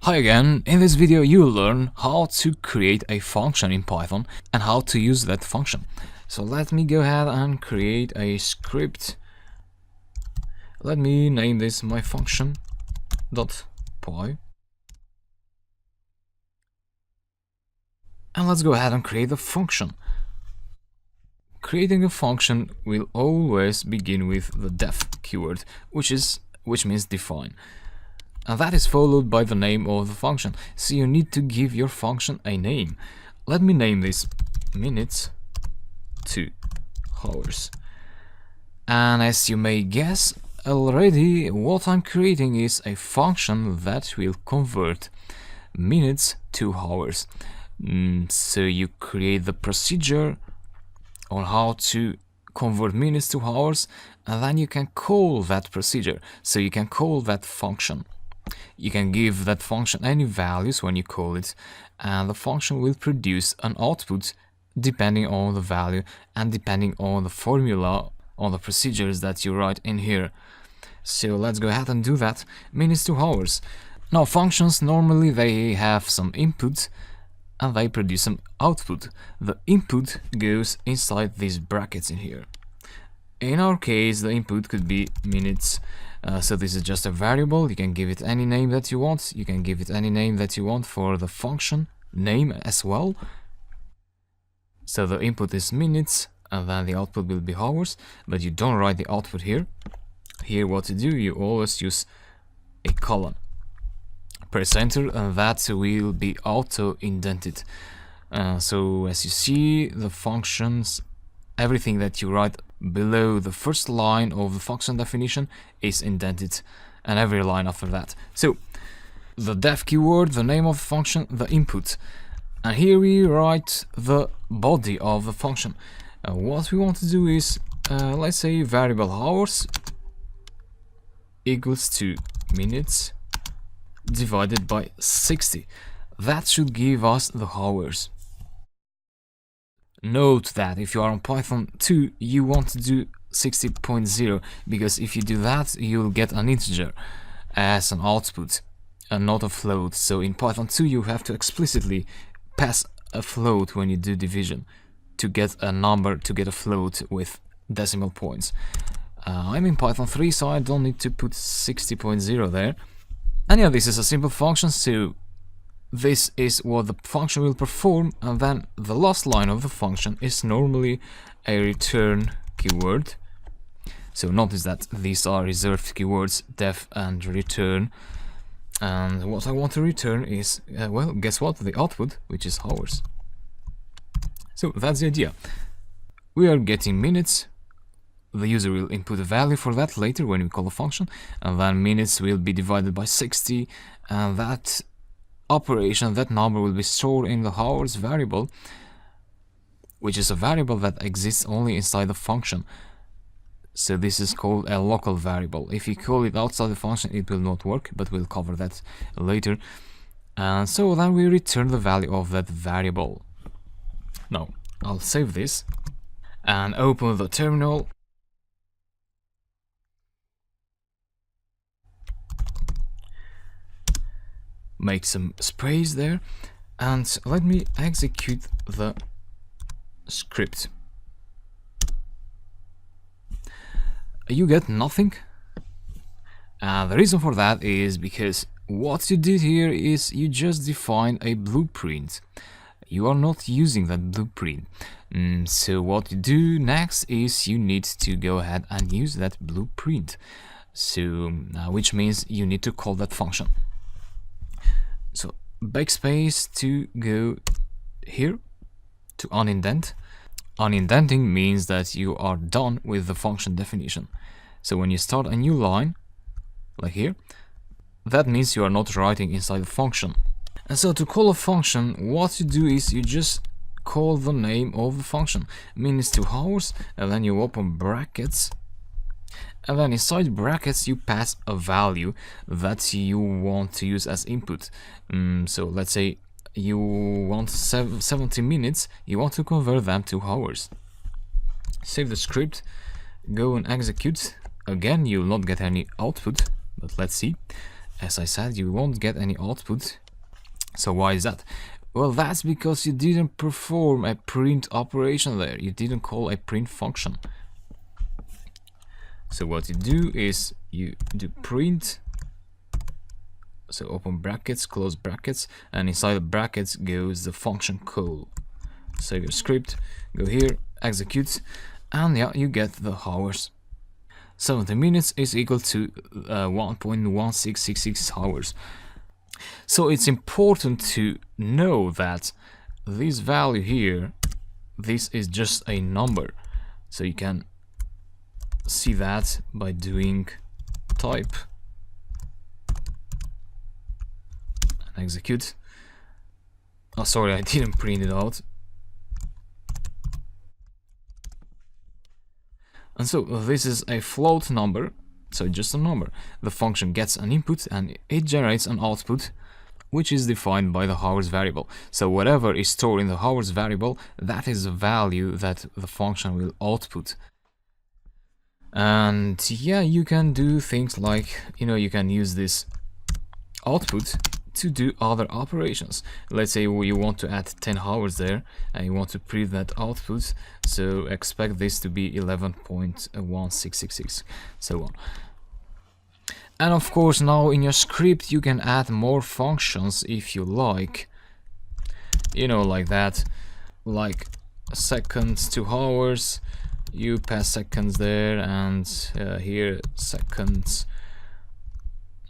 Hi again, in this video you'll learn how to create a function in Python and how to use that function. So let me go ahead and create a script. Let me name this my function.py. And let's go ahead and create the function. Creating a function will always begin with the def keyword, which means define. And that is followed by the name of the function. So you need to give your function a name. Let me name this minutes to hours. And as you may guess already, what I'm creating is a function that will convert minutes to hours. So you create the procedure on how to convert minutes to hours, and then you can call that procedure. So you can call that function. You can give that function any values when you call it, and the function will produce an output depending on the value and depending on the formula, on the procedures that you write in here. So let's go ahead and do that. Minutes to hours. Now functions normally they have some input and they produce some output. The input goes inside these brackets in here. In our case, the input could be minutes. So this is just a variable. You can give it any name that you want. You can give it any name that you want for the function name as well. So the input is minutes and then the output will be hours, but you don't write the output here. Here what to do, you always use a colon. Press enter and that will be auto indented. So as you see, the functions, everything that you write below the first line of the function definition is indented, and every line after that. So the def keyword, the name of the function, the input, and here we write the body of the function. What we want to do is let's say variable hours equals to minutes divided by 60. That should give us the hours. Note that if you are on Python 2, you want to do 60.0, because if you do that, you'll get an integer as an output and not a float. So in Python 2, you have to explicitly pass a float when you do division to get a number, to get a float with decimal points. I'm in Python 3, so I don't need to put 60.0 there. And yeah, this is a simple function, so this is what the function will perform, and then the last line of the function is normally a return keyword. So notice that these are reserved keywords, def and return. And what I want to return is, well, guess what? The output, which is hours. So that's the idea. We are getting minutes. The user will input a value for that later when we call the function, and then minutes will be divided by 60, and that operation, that number will be stored in the hours variable, which is a variable that exists only inside the function. So this is called a local variable. If you call it outside the function, it will not work, but we'll cover that later. And so then we return the value of that variable. Now I'll save this and open the terminal. Make some space there, and let me execute the script. You get nothing. The reason for that is because what you did here is you just defined a blueprint. You are not using that blueprint. So what you do next is you need to go ahead and use that blueprint. So which means you need to call that function. So backspace to go here to unindent. Unindenting means that you are done with the function definition. So when you start a new line, like here, that means you are not writing inside the function. And so to call a function, what you do is you just call the name of the function, minutes to hours, and then you open brackets. And then inside brackets you pass a value that you want to use as input. So let's say you want 70 minutes, you want to convert them to hours. Save the script, go and execute. Again, you will not get any output, but let's see. as I said, you won't get any output. So why is that? Well, that's because you didn't perform a print operation there. You didn't call a print function. So what you do is you do print, so open brackets, close brackets, and inside the brackets goes the function call. Save your script, go here, execute, and yeah, you get the hours. 70 minutes is equal to 1.1666 hours. So it's important to know that this value here, this is just a number. So you can see that by doing type and execute. Oh, sorry, I didn't print it out. And so this is a float number, so just a number. The function gets an input and it generates an output, which is defined by the hours variable. So whatever is stored in the hours variable, that is the value that the function will output. And yeah, you can do things like, you can use this output to do other operations. Let's say you want to add 10 hours there and you want to print that output, so expect this to be 11.1666, so on. And of course, now in your script you can add more functions if you like, like that, like seconds to hours, you pass seconds there, and here seconds,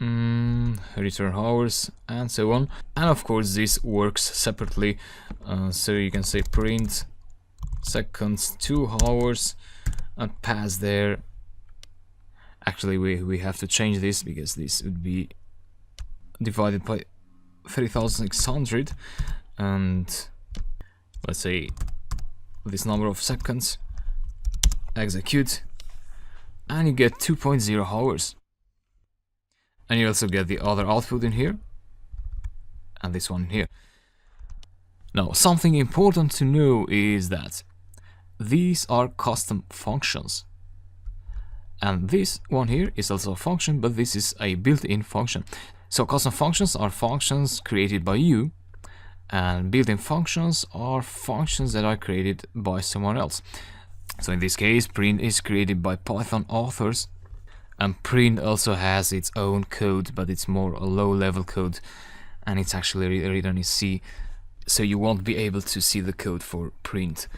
return hours, and so on. And of course this works separately, so you can say print seconds to hours and pass there. Actually we have to change this because this would be divided by 3600, and let's say this number of seconds, execute, and you get 2.0 hours. And you also get the other output in here, and this one here. Now, something important to know is that these are custom functions. And this one here is also a function, but this is a built-in function. So custom functions are functions created by you, and built-in functions are functions that are created by someone else. So in this case, print is created by Python authors, and print also has its own code, but it's more a low-level code, and it's actually written in C, so you won't be able to see the code for print.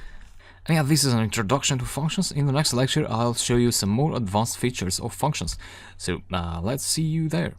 And yeah, this is an introduction to functions. In the next lecture, I'll show you some more advanced features of functions. So let's see you there.